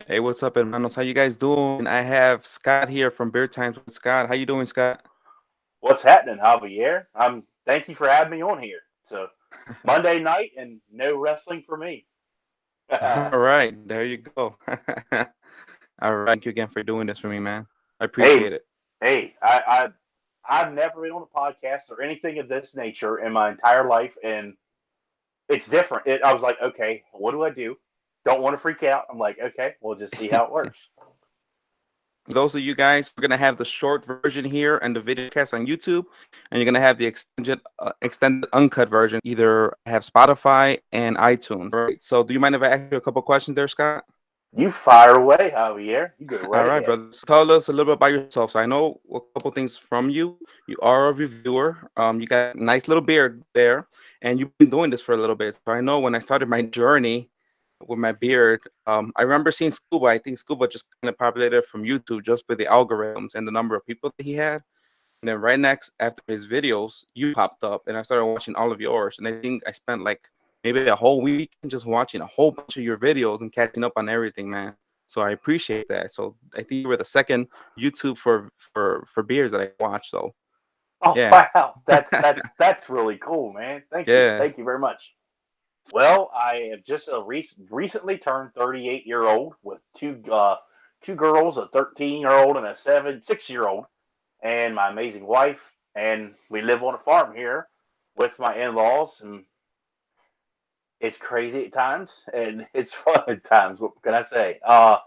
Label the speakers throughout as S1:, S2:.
S1: Hey, what's up, hermanos? How you guys doing? I have Scott here from Beard Times with Scott. How you doing, Scott?
S2: What's happening, Javier? Thank you for having me on here. So Monday night and no wrestling for me.
S1: All right, there you go. All right, thank you again for doing this for me, man. I
S2: hey,
S1: appreciate it.
S2: I've never been on a podcast or anything of this nature in my entire life, and it's different. I was like, okay, what do I do? Don't want to freak out. I'm like, okay, we'll just see how it works.
S1: Those of you guys, we're gonna have the short version here and the video cast on YouTube, and you're gonna have the extended uncut version. Either have Spotify and iTunes. Right. So, do you mind if I ask you a couple questions there, Scott?
S2: You fire away, Javier. You go
S1: All
S2: right
S1: right,
S2: ahead.
S1: brother. So tell us a little bit about yourself. So I know a couple things from you. You are a reviewer. You got a nice little beard there, and you've been doing this for a little bit. So I know when I started my journey with my beard, I remember seeing Scuba. I think Scuba just kind of populated from YouTube just with the algorithms and the number of people that he had. And then right next after his videos, you popped up, and I started watching all of yours. And I think I spent like maybe a whole weekend just watching a whole bunch of your videos and catching up on everything, man. So I appreciate that. So I think you were the second YouTube for beers that I watched. So
S2: Oh
S1: yeah,
S2: wow, that's really cool, man.
S1: yeah.
S2: Thank you very much. Well, I have just recently turned 38-year old with two girls, a 13-year old and a 6-year old, and my amazing wife. And we live on a farm here with my in-laws, and it's crazy at times, and it's fun at times. What can I say? I'm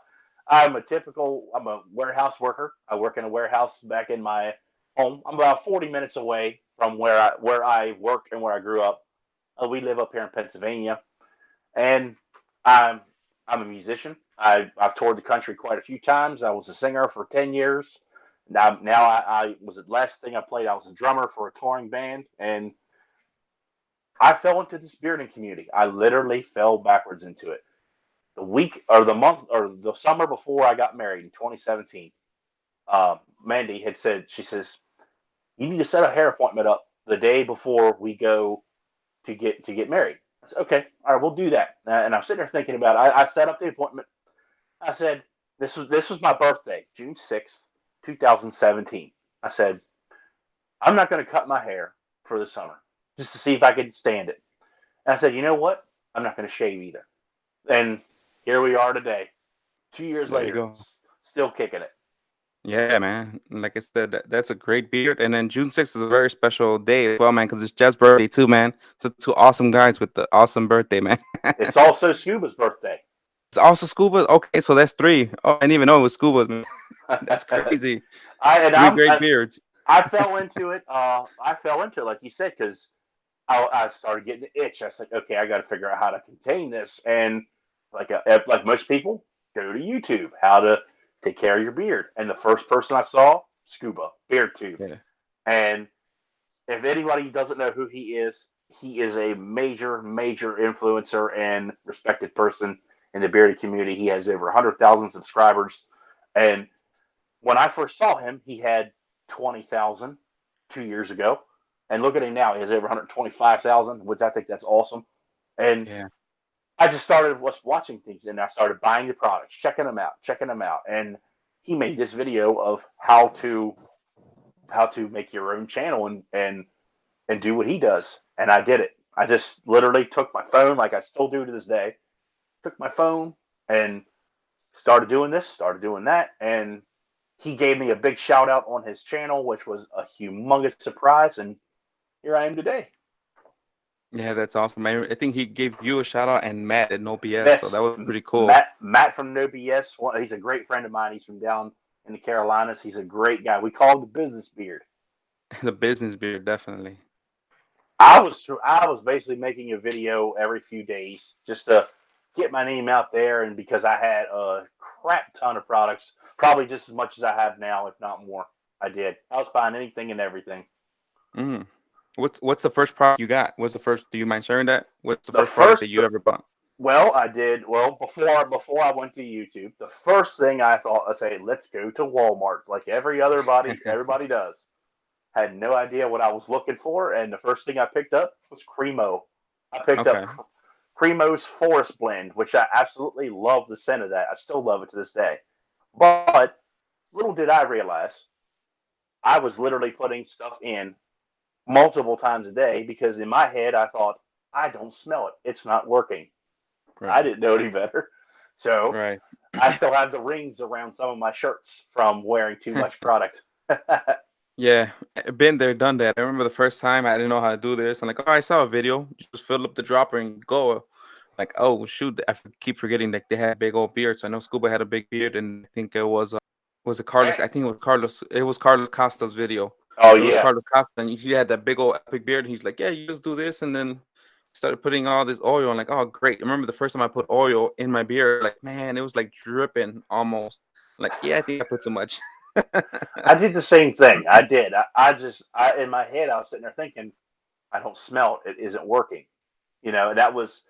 S2: a warehouse worker. I work in a warehouse back in my home. I'm about 40 minutes away from where I work and where I grew up. We live up here in Pennsylvania, and I'm I'm a musician. I've toured the country quite a few times. I was a singer for 10 years. Now I was the last thing I played. I was a drummer for a touring band, and I fell into this bearding community. I literally fell backwards into it. The week or the month or the summer before I got married in 2017, Mandy had said, she says, you need to set a hair appointment up the day before we go to get married. I said, okay, all right, we'll do that. And I'm sitting there thinking about it. I set up the appointment. I said, this was my birthday, June 6th, 2017. I said, I'm not going to cut my hair for the summer just to see if I could stand it. And I said, you know what? I'm not going to shave either. And here we are today, 2 years
S1: There you
S2: later,
S1: go.
S2: still kicking it.
S1: Yeah, man. And like I said, that's a great beard. And then June 6th is a very special day as well, man, because it's Jeff's birthday too, man. So two awesome guys with the awesome birthday, man.
S2: It's also Scuba's birthday.
S1: It's also Scuba. Okay, so that's three. Oh, I didn't even know it was Scuba's, man. That's
S2: I
S1: crazy. It's
S2: and
S1: three great beards.
S2: I fell into it. I fell into it like you said because I started getting the itch. I said, okay, I got to figure out how to contain this. And like most people, go to YouTube how to take care of your beard. And the first person I saw, Scuba BeardTube.
S1: Yeah.
S2: And if anybody doesn't know who he is a major influencer and respected person in the bearded community. He has over 100,000 subscribers. And when I first saw him, he had 20,000 2 years ago. And look at him now; he has over 125,000, which I think that's awesome. And
S1: Yeah.
S2: I just started watching things, and I started buying the products, checking them out. And he made this video of how to make your own channel and do what he does. And I did it. I just literally took my phone, like I still do to this day, took my phone and started doing this, started doing that, and he gave me a big shout out on his channel, which was a humongous surprise. And here I am today.
S1: Yeah, that's awesome, man. I think he gave you a shout out and Matt at NOBS, so
S2: Yes,
S1: that was pretty cool.
S2: Matt from NOBS. He's a great friend of mine. He's from down in the Carolinas. He's a great guy. We call him the business beard.
S1: The business beard, definitely.
S2: I was basically making a video every few days just to get my name out there, and because I had a crap ton of products, probably just as much as I have now, if not more. I did. I was buying anything and everything.
S1: Mm. What's the first product you got? What's the first? Do you mind sharing that? What's the
S2: The
S1: first product that
S2: first,
S1: you ever bought?
S2: well, I did well before I went to YouTube. The first thing I thought, I say, let's go to Walmart, like everybody does. Had no idea what I was looking for, and the first thing I picked up was Cremo. I picked up
S1: Okay.
S2: Primo's Forest Blend, which I absolutely love the scent of that. I still love it to this day. But little did I realize, I was literally putting stuff in multiple times a day because in my head I thought, I don't smell it. It's not working. I
S1: Right.
S2: didn't know any better. So
S1: Right.
S2: I still have the rings around some of my shirts from wearing too much product.
S1: Yeah, been there, done that. I remember the first time I didn't know how to do this. I'm like, oh, I saw a video. Just fill up the dropper and go. Like, oh shoot, keep forgetting that they had big old beards. I know Scuba had a big beard, and I think it was it Carlos? I think it was Carlos. It was Carlos Costa's video.
S2: Oh
S1: It was
S2: yeah.
S1: Carlos Costa, and he had that big old epic beard. And he's like, yeah, you just do this, and then started putting all this oil. I'm like, oh great. I remember the first time I put oil in my beard. Like, man, it was like dripping almost. Like, yeah, I think I put too much.
S2: I did the same thing. I did. I in my head I was sitting there thinking, I don't smell it. It isn't working. And that was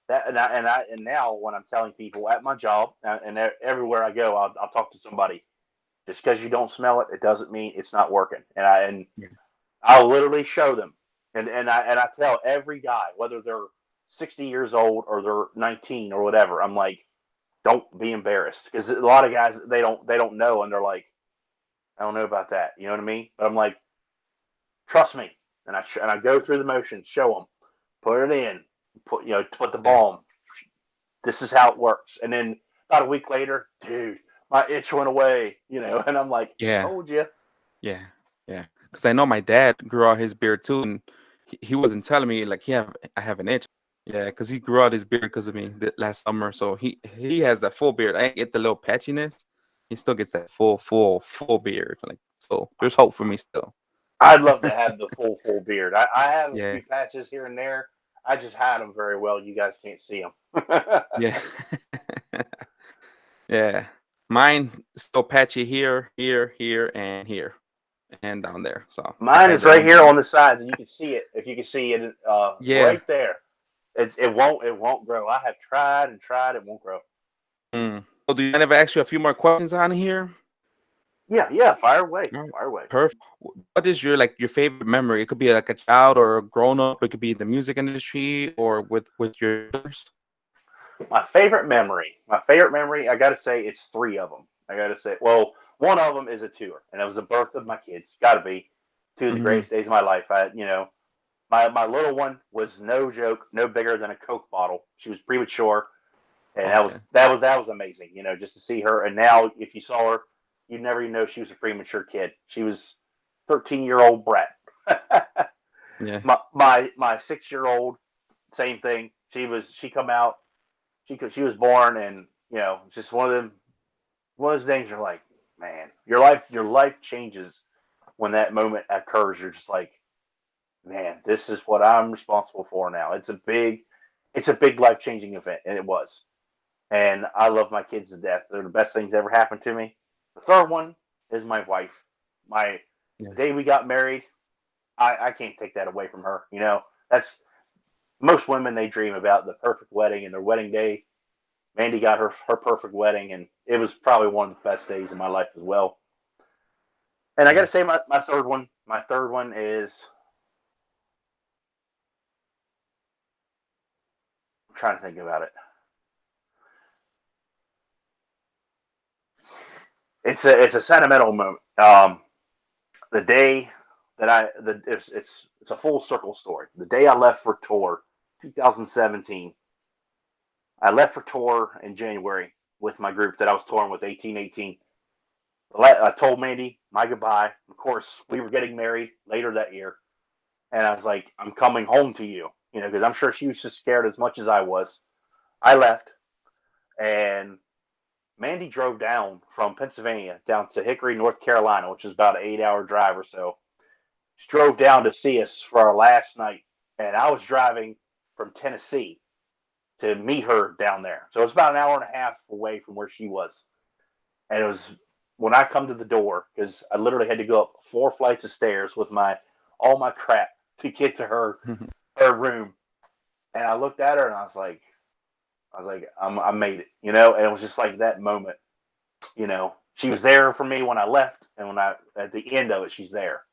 S2: that. And now when I'm telling people at my job and everywhere I go, I'll talk to somebody. Just because you don't smell it, it doesn't mean it's not working. And
S1: Yeah.
S2: I'll literally show them. And I tell every guy, whether they're 60 years old or they're 19 or whatever, I'm like, don't be embarrassed because a lot of guys they don't know and they're like, I don't know about that. You know what I mean? But I'm like, trust me. And I go through the motions, show them, put it in, put the
S1: Yeah.
S2: balm. This is how it works. And then about a week later, dude, my itch went away. And I'm like,
S1: Yeah.
S2: told you.
S1: Yeah, yeah. Because I know my dad grew out his beard too, and he wasn't telling me like I have an itch. Yeah, because he grew out his beard because of me last summer. So he has that full beard. I get the little patchiness. He still gets that full beard. Like, so, there's hope for me still.
S2: I'd love to have the full beard. I have a
S1: Yeah,
S2: few patches here and there. I just hide them very well. You guys can't see them.
S1: yeah, yeah. Mine still patchy here, and here, and down there. So I
S2: Mine
S1: hide
S2: is
S1: that
S2: right
S1: in
S2: here
S1: there.
S2: on the sides, and you can see it. If you can see it,
S1: Yeah.
S2: right there. It won't grow. I have tried and tried. It won't grow.
S1: Mm. So do you mind if I ask you a few more questions on here?
S2: Yeah, yeah. Fire away.
S1: All right.
S2: Fire away.
S1: Perfect. What is your favorite memory? It could be like a child or a grown up. It could be the music industry or with your peers.
S2: My favorite memory. My favorite memory. I got to say, it's three of them. I got to say, well, one of them is a tour, and it was the birth of my kids. Got to be two of the
S1: Hmm.
S2: greatest days of my life. My little one was no joke, no bigger than a Coke bottle. She was premature, and that was
S1: Okay.
S2: that was that was amazing. Just to see her. And now, if you saw her, you'd never even know she was a premature kid. She was 13-year-old brat.
S1: Yeah.
S2: my 6-year-old, same thing. She come out. She was born, and just one of those things. You're like, man, your life changes when that moment occurs. You're just like, man, this is what I'm responsible for now. It's a big life changing event, and it was. And I love my kids to death. They're the best things ever happened to me. The third one is my wife. My
S1: Yeah.
S2: The day we got married, I can't take that away from her. That's most women, they dream about the perfect wedding and their wedding day. Mandy got her perfect wedding, and it was probably one of the best days of my life as well. And I got
S1: Yeah.
S2: to say, my third one is, I'm trying to think about it. It's a sentimental moment. The day that it's a full circle story. The day I left for tour, 2017. I left for tour in January with my group that I was touring with, 1818. I told Mandy my goodbye. Of course, we were getting married later that year, and I was like, I'm coming home to you, because I'm sure she was just scared as much as I was. I left, and Mandy drove down from Pennsylvania down to Hickory, North Carolina, which is about an 8-hour drive or so. She drove down to see us for our last night, and I was driving from Tennessee to meet her down there. So it was about an hour and a half away from where she was. And it was when I come to the door, because I literally had to go up 4 flights of stairs with all my crap to get to her room. And I looked at her and I was like, I made it, And it was just like that moment, She was there for me when I left, and at the end of it, she's there.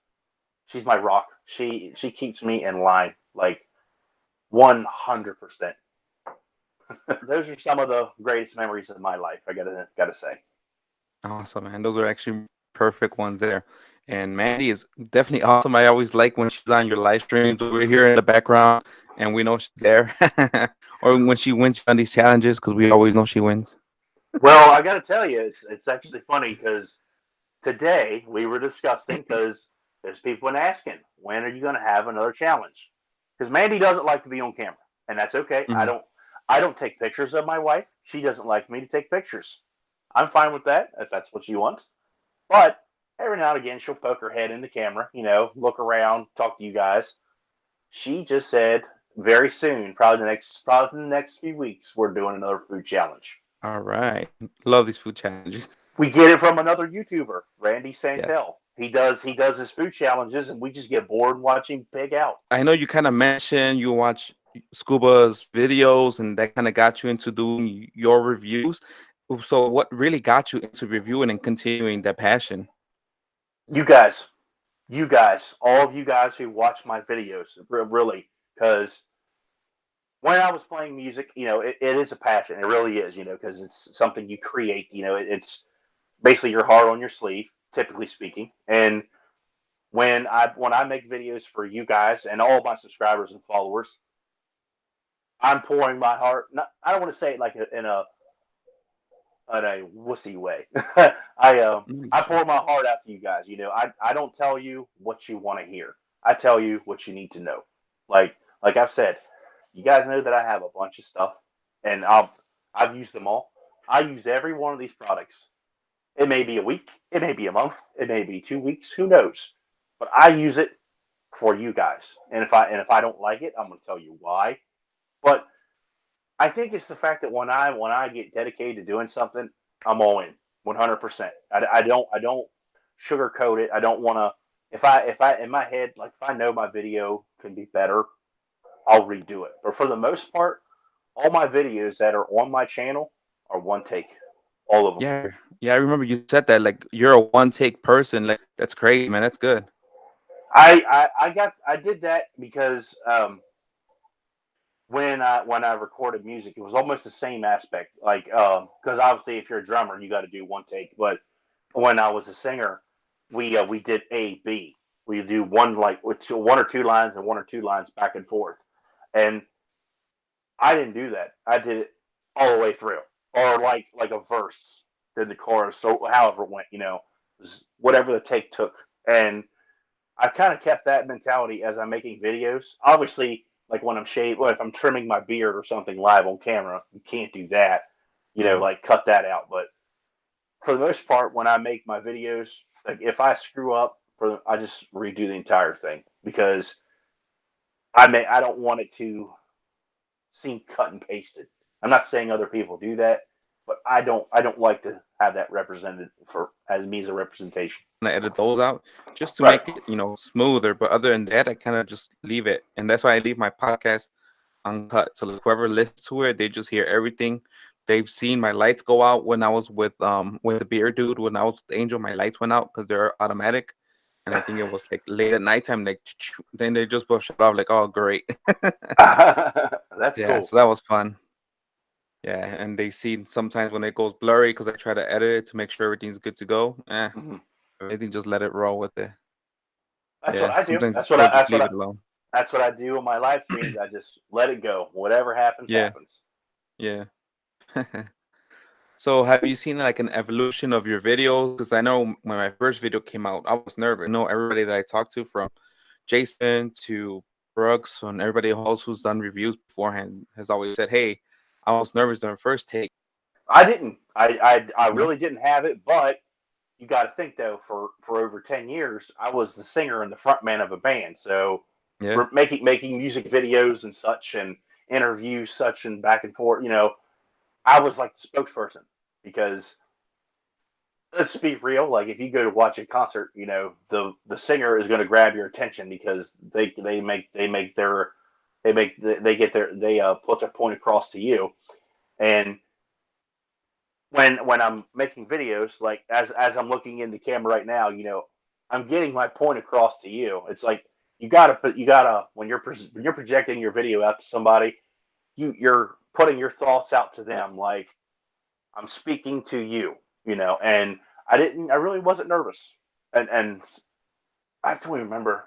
S2: She's my rock. She keeps me in line, like 100%. Those are some of the greatest memories of my life. I gotta say.
S1: Awesome, man. Those are actually perfect ones there. And Mandy is definitely awesome. I always like when she's on your live streams. We're here in the background and we know she's there. Or when she wins on these challenges, because we always know she wins.
S2: Well, I gotta tell you, it's actually funny because today we were discussing because there's people been asking when are you going to have another challenge? Because Mandy doesn't like to be on camera, and that's okay. I
S1: Mhm.
S2: don't. I don't take pictures of my wife. She doesn't like me to take pictures. I'm fine with that if that's what she wants. But every now and again, she'll poke her head in the camera, look around, talk to you guys. She just said very soon, probably the next few weeks, we're doing another food challenge.
S1: All right. Love these food challenges.
S2: We get it from another YouTuber, Randy
S1: Yes.
S2: Santel. He does his food challenges, and we just get bored watching pig out.
S1: I know you kind of mentioned you watch Scuba's videos and that kind of got you into doing your reviews. So what really got you into reviewing and continuing that passion?
S2: You guys, all of you guys who watch my videos, really, because when I was playing music, it is a passion. It really is, because it's something you create. It's basically your heart on your sleeve, typically speaking. And when I make videos for you guys and all my subscribers and followers, I'm pouring my heart. Not, I don't want to say it like in a wussy way. I um
S1: Mm,
S2: I pour my heart out to you guys. I don't tell you what you want to hear. I tell you what you need to know. Like I've said, you guys know that I have a bunch of stuff, and I've used them all. I use every one of these products. It may be a week, it may be a month, it may be 2 weeks. Who knows? But I use it for you guys. And if I don't like it, I'm gonna tell you why. But I think it's the fact that when I get dedicated to doing something, I'm all in 100%. I don't sugarcoat it. I don't want to. If I in my head, like if I know my video can be better, I'll redo it. But for the most part, all my videos that are on my channel are one take, all of them.
S1: yeah. Yeah, I remember you said that like you're a one take person. Like that's crazy, man. That's good.
S2: I did that because when I recorded music, it was almost the same aspect. Like because obviously if you're a drummer, you got to do one take. But when I was a singer, we did A B. We do one or two lines and one or two lines back and forth. And I didn't do that. I did it all the way through, or like a verse, then the chorus. So however it went, whatever the take took. And I kind of kept that mentality as I'm making videos. Obviously, like when I'm if I'm trimming my beard or something live on camera, you can't do that.
S1: Mhm.
S2: Like cut that out. But for the most part, when I make my videos, like if I screw up, I just redo the entire thing because I don't want it to seem cut and pasted. I'm not saying other people do that, but I don't like to have that represented for as me as a representation.
S1: I edit those out just to
S2: Right.
S1: make it, smoother. But other than that, I kind of just leave it, and that's why I leave my podcast uncut. So like whoever listens to it, they just hear everything. They've seen my lights go out when I was with the beard dude. When I was with Angel, my lights went out because they're automatic, and I think it was like late at nighttime. Like then they just both shut off. Like, oh great.
S2: That's
S1: Yeah,
S2: cool.
S1: so that was fun. Yeah, and they see sometimes when it goes blurry because I try to edit it to make sure everything's good to go.
S2: Mhm.
S1: Everything just let it roll with it.
S2: That's what
S1: Yeah,
S2: I do.
S1: sometimes
S2: That's
S1: it's
S2: what
S1: better
S2: I.
S1: just
S2: That's what
S1: leave
S2: I.
S1: it alone.
S2: That's what I do on my live streams. I just let it go. Whatever happens,
S1: Yeah,
S2: happens.
S1: yeah. So have you seen like an evolution of your videos? Because I know when my first video came out, I was nervous. I know everybody that I talked to, from Jason to Brooks and everybody else who's done reviews beforehand, has always said, "Hey, I was nervous during the first take."
S2: I didn't. I
S1: No?
S2: really didn't have it. But you got to think though, for over 10 years, I was the singer and the front man of a band. So
S1: Yeah.
S2: we're making music videos and such, and interviews such, and back and forth. I was like the spokesperson because let's be real. Like if you go to watch a concert, the singer is going to grab your attention because they put their point across to you. And when I'm making videos, like as I'm looking in the camera right now, I'm getting my point across to you. It's like you gotta when you're projecting your video out to somebody, you're putting your thoughts out to them, like I'm speaking to you, and I really wasn't nervous. And I don't remember.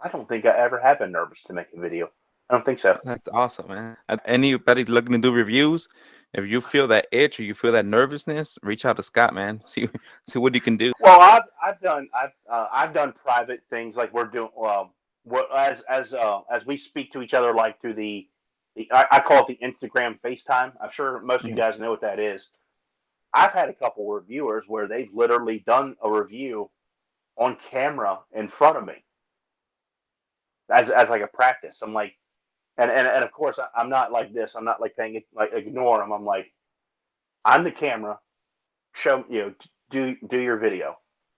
S2: I don't think I ever have been nervous to make a video. I don't think so.
S1: That's awesome, man. Anybody looking to do reviews, if you feel that itch or you feel that nervousness, reach out to Scott, man. See what you can do.
S2: Well, I've done private things like we're doing. What as we speak to each other like through I call it the Instagram FaceTime. I'm sure most of you
S1: Mhm.
S2: guys know what that is. I've had a couple reviewers where they've literally done a review on camera in front of me as like a practice. I'm like, and of course I'm not like this. I'm not like paying it like ignore them. I'm like, I'm the camera. Show do your video,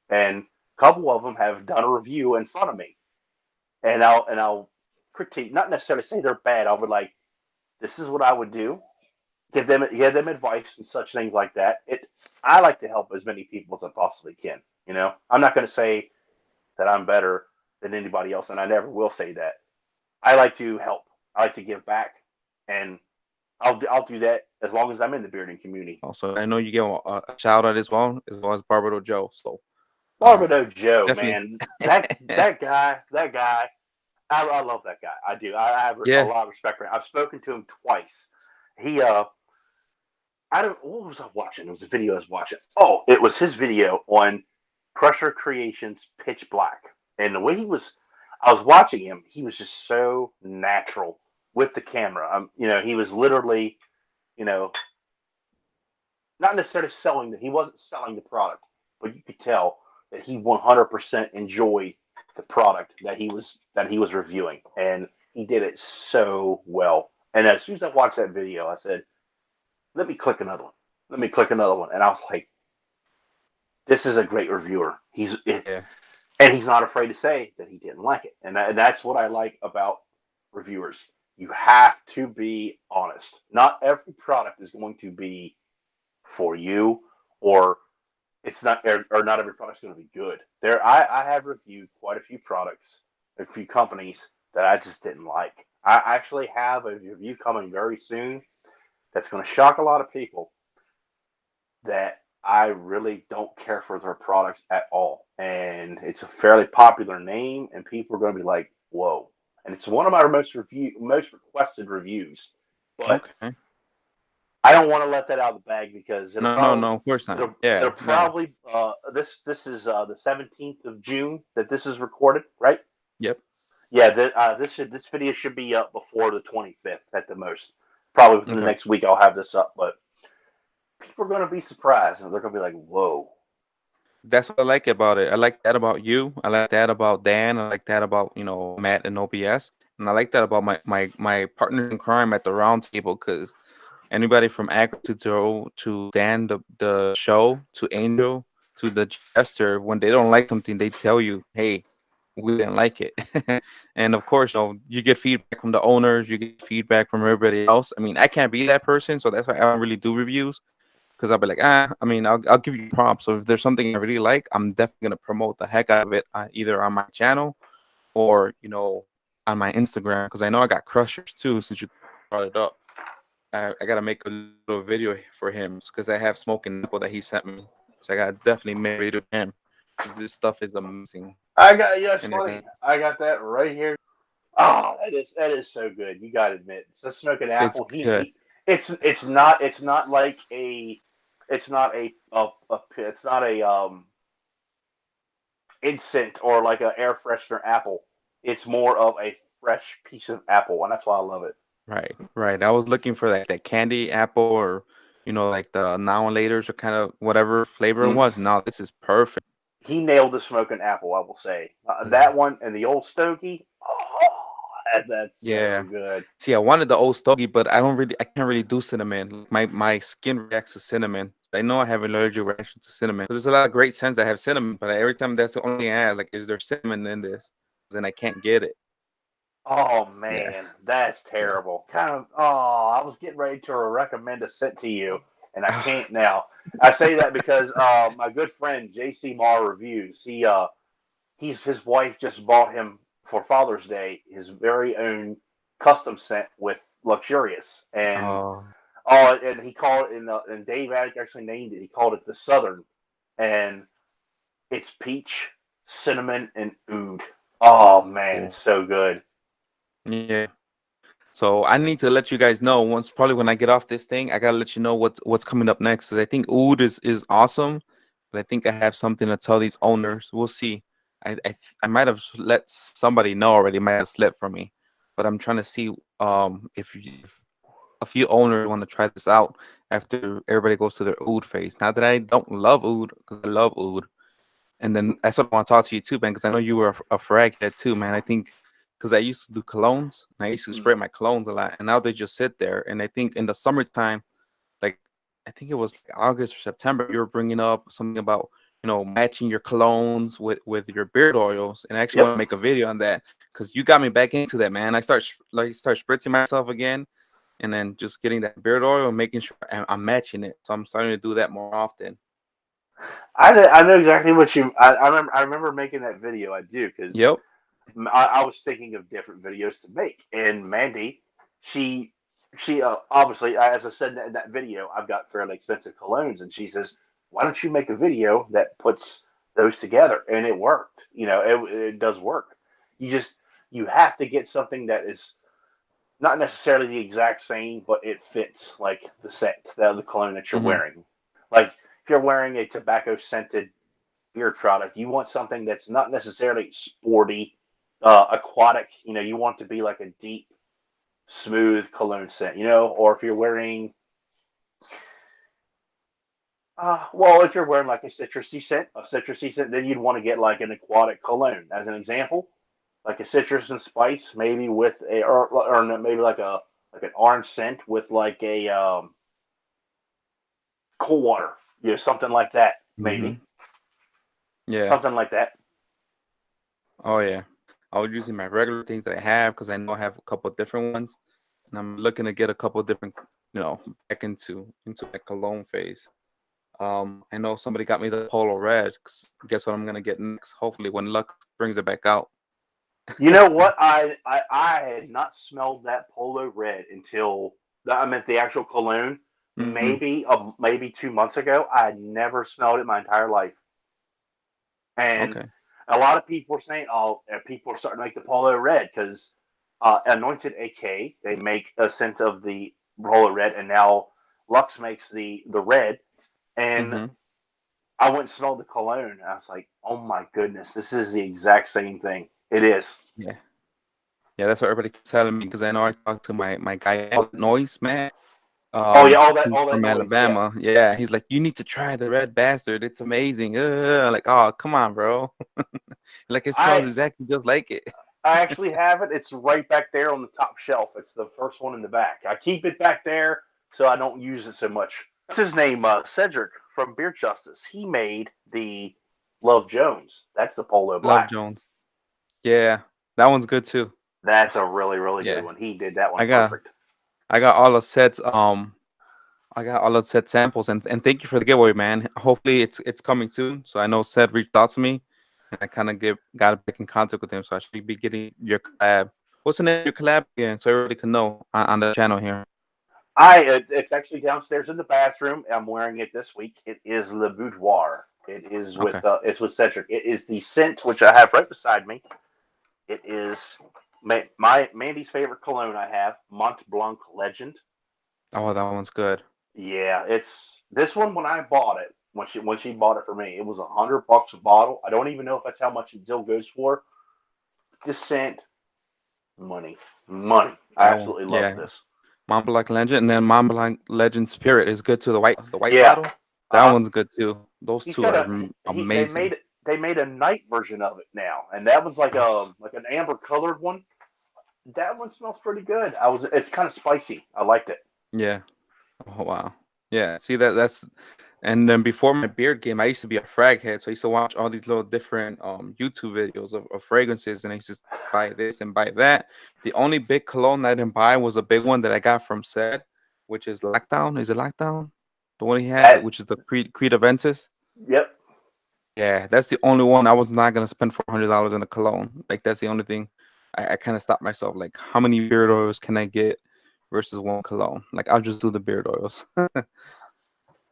S2: and a couple of them have done a review in front of me, and I'll critique, not necessarily say they're bad. I'll be like, this is what I would do. Give them advice and such things like that. I like to help as many people as I possibly can. I'm not going to say that I'm better than anybody else, and I never will say that. I like to help. I like to give back, and I'll do that as long as I'm in the bearding community.
S1: Also, I know you get a shout out as well as Barbaro Joe. So um,
S2: Barbado Joe,
S1: definitely,
S2: man, that guy, I love that guy. I do. I have a
S1: yeah.
S2: lot of respect for him. I've spoken to him twice. He I don't. What was I watching? It was a video I was watching. Oh, it was his video on Crusher Creations Pitch Black, and the way I was watching him. He was just so natural with the camera. He was literally, you know, not necessarily he wasn't selling the product, but you could tell that he 100% enjoyed the product that he was reviewing, and he did it so well. And as soon as I watched that video, I said, "Let me click another one. Let me click another one." And I was like, "This is a great reviewer.
S1: Yeah.
S2: And he's not afraid to say that he didn't like it, and that's what I like about reviewers. You have to be honest. Not every product is going to be for you, or it's not, or not every product's going to be good. I have reviewed quite a few products, a few companies that I just didn't like. I actually have a review coming very soon that's going to shock a lot of people, that I really don't care for their products at all. And it's a fairly popular name, and people are going to be like, "Whoa!" And it's one of my most requested reviews. But
S1: Okay.
S2: I don't want to let that out of the bag because
S1: No, no, no. Of course not.
S2: it'll
S1: Yeah. No.
S2: probably this is the 17th of June that this is recorded, right?
S1: Yep.
S2: Yeah, this video should be up before the 25th at the most. Probably within the
S1: Okay.
S2: next week I'll have this up, but people are going to be surprised and they're going to be like, "Whoa."
S1: That's what I like about it. I like that about you. I like that about Dan. I like that about Matt and OBS, and I like that about my partner in crime at the round table, because anybody from Agro to Joe to Dan, the show, to Angel, to the Jester, when they don't like something, they tell you, "Hey, we didn't like it." And of course, you get feedback from the owners, you get feedback from everybody else. I mean, I can't be that person, so that's why I don't really do reviews, because I'll be like, I mean, I'll give you props. So if there's something I really like, I'm definitely gonna promote the heck out of it, either on my channel or on my Instagram, because I know I got crushers too. Since you brought it up, I gotta make a little video for him because I have smoking apple that he sent me. So I gotta definitely make a video for him, because this stuff is amazing.
S2: It's
S1: And
S2: funny. I got that right here. Oh, that is so good. You got to admit, it's a smoking
S1: it's
S2: apple.
S1: good.
S2: It's not like it's not a instant or like a air freshener apple. It's more of a fresh piece of apple, and that's why I love it.
S1: Right, right. I was looking for that candy apple, or like the now and laters, or kind of whatever flavor it
S2: Mm.
S1: was. No, this is perfect.
S2: He nailed the smoking apple, I will say.
S1: Yeah.
S2: That one and the old stogie. Oh, that's so
S1: Yeah.
S2: good.
S1: See, I wanted the old stogie, but I can't really do cinnamon. Like, my skin reacts to cinnamon. I know I have an allergic reaction to cinnamon. There's a lot of great scents that have cinnamon, but every time that's the only thing I add, like, is there cinnamon in this? Then I can't get it.
S2: Oh
S1: Yeah.
S2: man, that's
S1: Yeah.
S2: terrible. Kind of. Oh, I was getting ready to recommend a scent to you, and I can't now. I say that because my good friend JC Mar Reviews. His wife just bought him for Father's Day his very own custom scent with luxurious. And
S1: Oh,
S2: and he called it, and Dave actually named it. He called it the Southern, and it's peach, cinnamon, and oud. Oh man,
S1: cool.
S2: it's so good.
S1: Yeah. So I need to let you guys know once, probably when I get off this thing, I gotta let you know what's coming up next. Because I think oud is awesome, but I think I have something to tell these owners. We'll see. I might have let somebody know already. Might have slipped from me, but I'm trying to see if a few owners want to try this out after everybody goes to their oud phase. Not that I don't love oud, because I love oud. And then I sort of want to talk to you too, man, because I know you were a frag head too, man. I think because I used to do colognes, and I used to spray
S2: Mm.
S1: my colognes a lot, and now they just sit there. And I think in the summertime, like I think it was like August or September, you were bringing up something about matching your colognes with your beard oils, and I actually want
S2: Yep.
S1: to make a video on that because you got me back into that, man. I start spritzing myself again, and then just getting that beard oil and making sure I'm matching it. So I'm starting to do that more often.
S2: I know exactly what you. I remember making that video. I do because
S1: Yep.
S2: I was thinking of different videos to make, and Mandy, she she obviously, as I said in that video, I've got fairly expensive colognes, and she says, "Why don't you make a video that puts those together?" And it worked. It does work. You just you have to get something that is not necessarily the exact same, but it fits like the scent, the cologne that you're
S1: Hmm.
S2: wearing. Like if you're wearing a tobacco scented beard product, you want something that's not necessarily sporty, aquatic. You want to be like a deep, smooth cologne scent. Or if you're wearing, well, if you're wearing like a citrusy scent, then you'd want to get like an aquatic cologne. As an example, like a citrus and spice, maybe with or maybe like an orange scent with like a cool water. Something like that,
S1: Hmm.
S2: maybe
S1: Yeah.
S2: something like that.
S1: Oh yeah. I was using my regular things that I have because I know I have a couple of different ones, and I'm looking to get a couple of different, back into my cologne phase. I know somebody got me the Polo Red. Guess what I'm gonna get next? Hopefully, when luck brings it back out.
S2: You know what? I had not smelled that Polo Red until I meant the actual cologne.
S1: Hmm.
S2: Maybe 2 months ago. I had never smelled it my entire life, and
S1: Okay.
S2: a lot of people were saying, "Oh, people are starting to make the Polo Red because Anointed AK they make a scent of the Polo Red, and now Lux makes the red." And
S1: Hmm.
S2: I went and smelled the cologne. And I was like, "Oh my goodness, this is the exact same thing." It is.
S1: Yeah. Yeah. That's what everybody keeps telling me because I know I talked to my guy, all that noise man.
S2: Oh yeah, all
S1: He's
S2: that
S1: from
S2: noise. Yeah.
S1: Alabama. Yeah. He's like, you need to try the Red Bastard. It's amazing. Like, oh, come on, bro. Like it smells
S2: I
S1: exactly just like it.
S2: I actually have it. It's right back there on the top shelf. It's the first one in the back. I keep it back there so I don't use it so much. What's his name? Cedric from Beard Justice. He made the Love Jones. That's the Polo
S1: Love
S2: Black.
S1: Jones. Yeah. That one's good too.
S2: That's a really, really good
S1: Yeah.
S2: one. He did that one
S1: I got
S2: perfect.
S1: I got all the sets. I got all the set samples, and thank you for the giveaway, man. Hopefully, it's coming soon. So I know Seth reached out to me, and I kind of got back in contact with him. So I should be getting your collab. What's the name of your collab again, so everybody can know on the channel here?
S2: It's actually downstairs in the bathroom. I'm wearing it this week. It is Le Boudoir.
S1: Okay.
S2: It's with Cedric. It is the scent which I have right beside me. It is my Mandy's favorite cologne. I have Mont Blanc Legend.
S1: Oh, that one's good.
S2: Yeah, it's this one when I bought it when she bought it for me. It was $100 a bottle. I don't even know if that's how much it still goes for. This scent, money, money. I
S1: That one,
S2: absolutely love
S1: yeah.
S2: this.
S1: Mont Blanc Legend, and then Mont Blanc Legend Spirit is good too. The white
S2: Yeah,
S1: bottle,
S2: uh
S1: that
S2: huh.
S1: one's good too. Those
S2: He's
S1: two
S2: got
S1: are
S2: a he.
S1: amazing.
S2: They made a night version of it now, and that was like an amber colored one. That one smells pretty good. It's kind of spicy. I liked it.
S1: Yeah. Oh wow. Yeah. See that's and then before my beard game, I used to be a frag head. So I used to watch all these little different YouTube videos of fragrances, and I used to buy this and buy that. The only big cologne I didn't buy was a big one that I got from Said, which is Lockdown. Is it Lockdown? The one he has,
S2: That
S1: which is the Creed Aventus.
S2: yep.
S1: Yeah, that's the only one I was not gonna spend $400 on a cologne. Like that's the only thing I kind of stopped myself. Like, how many beard oils can I get? versus one cologne. Like I'll just do the beard oils.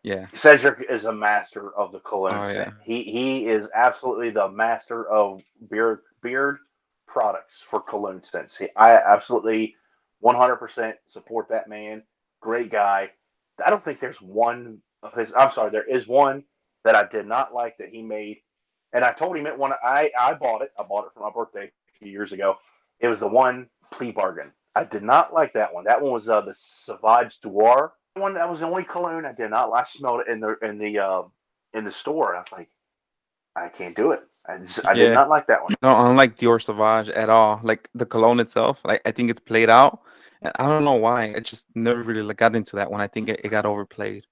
S1: Yeah.
S2: Cedric is a master of the cologne
S1: Oh yeah.
S2: scent. He is absolutely the master of beard products for cologne scents. I absolutely 100% support that man. Great guy. I don't think there's one of his. I'm sorry, there is one that I did not like that he made, and I told him it when I bought it. I bought it for my birthday a few years ago. It was the one Plea Bargain. I did not like that one. That one was the Sauvage Noir one. That was the only cologne I did not. I smelled it in the store. I was like, I can't do it. I did
S1: Yeah.
S2: not like that one.
S1: No, unlike Dior Sauvage at all. Like the cologne itself, like I think it's played out. And I don't know why. I just never really like, got into that one. I think it got overplayed.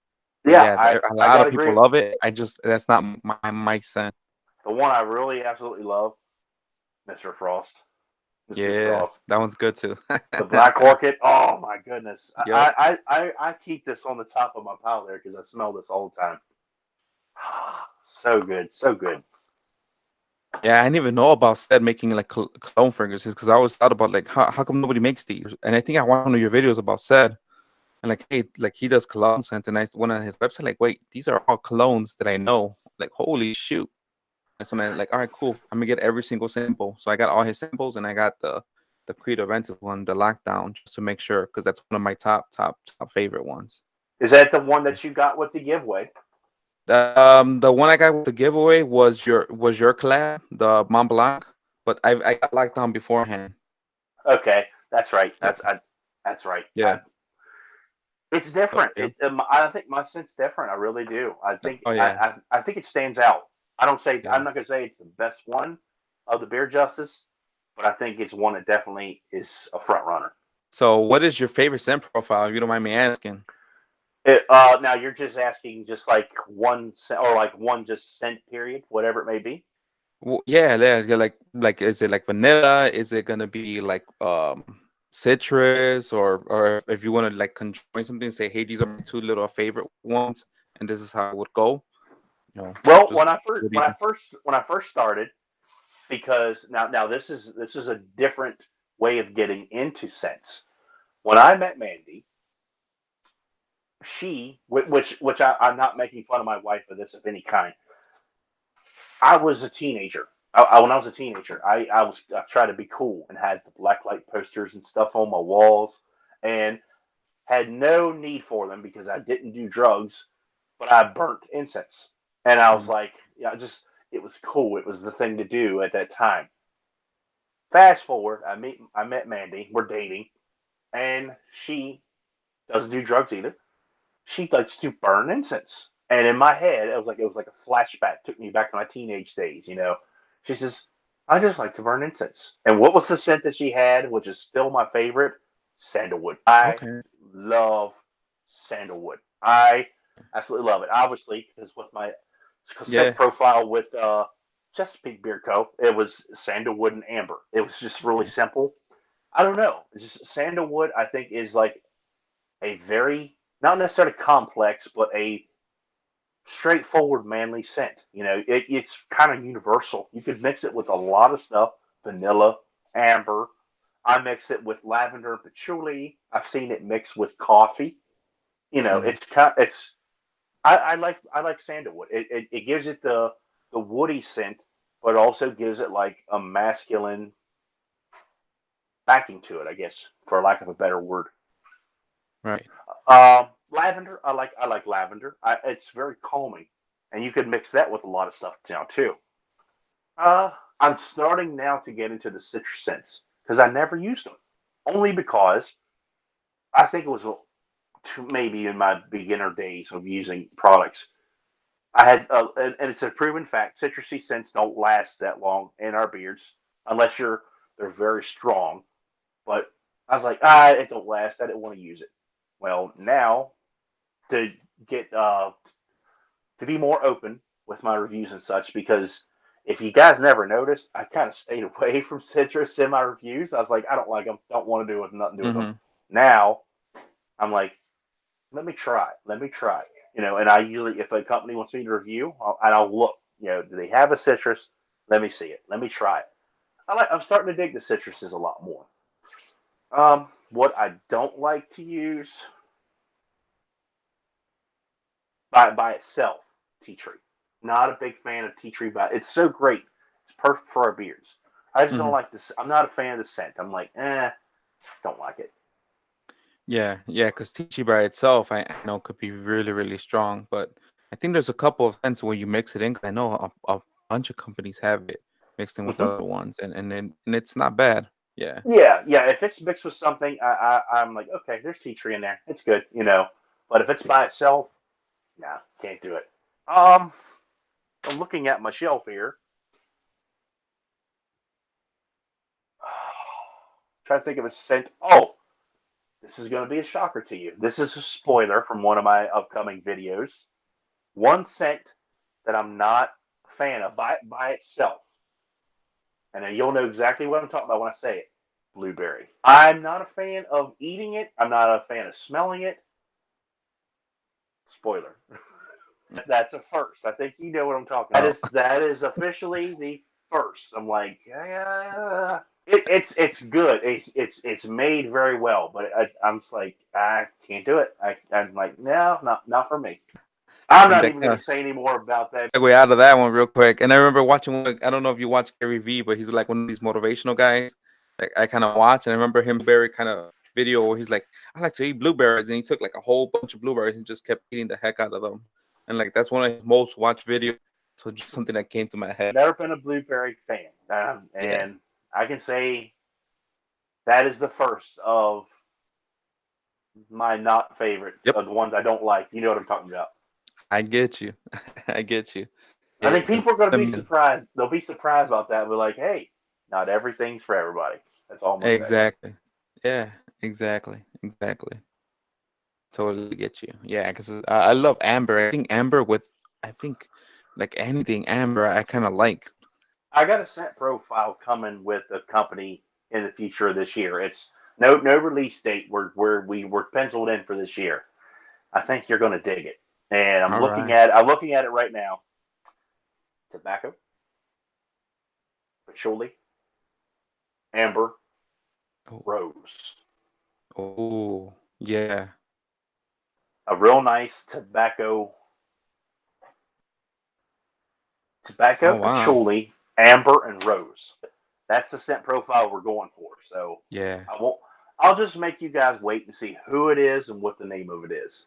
S1: But
S2: Yeah,
S1: yeah, a
S2: I
S1: lot of
S2: gotta
S1: people
S2: agree.
S1: love it. I just that's not my scent.
S2: The one I really absolutely love, Mr. Frost. Mr.
S1: Yeah,
S2: Frost.
S1: that one's good too.
S2: The Black Orchid. Oh my goodness.
S1: Yep.
S2: I keep this on the top of my pile there because I smell this all the time. So good, so good.
S1: Yeah, I didn't even know about Sed making like cologne fragrances because I always thought about like how come nobody makes these? And I think I watched one of your videos about Sed and like hey, like he does cologne scents and I went on his website like wait, these are all colognes that I know. Like holy shoot. And so I'm like, all right, cool. I'm gonna get every single sample. So I got all his samples and I got the Creed Aventus one, the lockdown, just to make sure because that's one of my top favorite ones.
S2: Is that the one that you got with the giveaway?
S1: The one I got with the giveaway was your collab, the Mont Blanc, but I got lockdown beforehand.
S2: Okay, that's right.
S1: Yeah,
S2: That's right.
S1: yeah.
S2: It's
S1: Oh
S2: different.
S1: yeah,
S2: I think my scent's different. I really do.
S1: oh yeah,
S2: I think it stands out. I don't say
S1: yeah.
S2: I'm not gonna say it's the best one of the Beard Justice, but I think it's one that definitely is a front runner.
S1: So what is your favorite scent profile, if you don't mind me asking?
S2: Now you're just asking just like one or like one just scent period, whatever it may be.
S1: Yeah, yeah, yeah, like is it like vanilla? Is it gonna be like citrus or if you want to like conjoin something, say, hey, these are my two little favorite ones, and this is how it would go. You know,
S2: Well,
S1: just what do you think?
S2: when I first started, because now this is a different way of getting into scents. When I met Mandy, I'm not making fun of my wife for this of any kind. I was a teenager. When I was a teenager, I tried to be cool and had the black light posters and stuff on my walls, and had no need for them because I didn't do drugs, but I burnt incense, and I was
S1: Mhm.
S2: like, yeah, just it was cool. It was the thing to do at that time. Fast forward, I met Mandy. We're dating, and she doesn't do drugs either. She likes to burn incense. And in my head, it was like a flashback. Took me back to my teenage days. You know, she says, "I just like to burn incense." And what was the scent that she had, which is still my favorite? Sandalwood. I
S1: Okay.
S2: love sandalwood. I absolutely love it. Obviously, because with my scent
S1: Yeah.
S2: profile with Chesapeake Beard Co., it was sandalwood and amber. It was just really
S1: Yeah.
S2: simple. I don't know. Just sandalwood, I think, is like a very not necessarily complex, but a straightforward manly scent. You know, it's kind of universal. You could mix it with a lot of stuff: vanilla, amber. I mix it with lavender and patchouli. I've seen it mixed with coffee. You know,
S1: Mhm.
S2: it's. I like sandalwood. It gives it the woody scent, but also gives it like a masculine backing to it. I guess, for lack of a better word.
S1: Right.
S2: Lavender, I like lavender. It's very calming, and you could mix that with a lot of stuff now too. I'm starting now to get into the citrus scents because I never used them, only because I think it was maybe in my beginner days of using products. I had, and it's a proven fact, citrusy scents don't last that long in our beards unless they're very strong. But I was like, it don't last. I didn't want to use it. Well, now to get to be more open with my reviews and such because if you guys never noticed, I kind of stayed away from citrus in my reviews. I was like, I don't like them, don't want to do with nothing to do with them.
S1: Mhm.
S2: Now I'm like, let me try. You know, and I usually, if a company wants me to review, I'll look. You know, do they have a citrus? Let me see it. Let me try it. I'm starting to dig the citruses a lot more. What I don't like to use by itself, tea tree. Not a big fan of tea tree, but it's so great. It's perfect for our beards. I just don't
S1: Hmm.
S2: like this. I'm not a fan of the scent. I'm like, don't like it.
S1: Yeah, yeah, because tea by itself, I know could be really, really strong, but I think there's a couple of scents where you mix it in. 'Cause I know a bunch of companies have it mixed in with
S2: Hmm.
S1: other ones, and it's not bad. Yeah.
S2: Yeah, yeah. If it's mixed with something, I'm like, okay, there's tea tree in there. It's good, you know. But if it's by itself, nah, can't do it. I'm looking at my shelf here. Trying to think of a scent. Oh, this is going to be a shocker to you. This is a spoiler from one of my upcoming videos. One scent that I'm not a fan of by itself, and then you'll know exactly what I'm talking about when I say it. Blueberry. I'm not a fan of eating it. I'm not a fan of smelling it. Spoiler. That's a first. I think you know what I'm talking about.
S1: Oh,
S2: That is officially the first. I'm like, it's good. It's made very well, but I'm just like, I can't do it. I'm like, no, not for me. I'm
S1: and
S2: not
S1: that
S2: even
S1: kind
S2: going
S1: of
S2: to say any more about that.
S1: segue out of that one real quick. And I remember watching one. I don't know if you watch Gary V, but he's like one of these motivational guys. Like I kind of watch, and I remember him berry kind of video where he's like, "I like to eat blueberries," and he took like a whole bunch of blueberries and just kept eating the heck out of them. And like that's one of his most watched videos. So just something that came to my head.
S2: Never been a blueberry fan,
S1: Yeah.
S2: and I can say that is the first of my not favorites,
S1: Yep.
S2: of the ones I don't like. You know what I'm talking about.
S1: I get you. I get you.
S2: I
S1: Yeah.
S2: think people are going to
S1: I
S2: be
S1: mean,
S2: surprised. They'll be surprised about that. We're like, hey, not everything's for everybody. That's all I'm going to say.
S1: exactly. Yeah. Exactly. Exactly. Totally get you. Yeah, because I love amber. I think amber with, I think, like anything amber, I kind of like.
S2: I got a scent profile coming with a company in the future of this year. It's no release date. We were penciled in for this year. I think you're going to dig it. And
S1: All right.
S2: I'm looking at it right now. Tobacco, patchouli, amber,
S1: Oh,
S2: rose.
S1: oh, yeah.
S2: A real nice
S1: Oh,
S2: tobacco,
S1: wow.
S2: patchouli, amber, and rose. That's the scent profile we're going for. So
S1: Yeah.
S2: I won't. I'll just make you guys wait and see who it is and what the name of it is.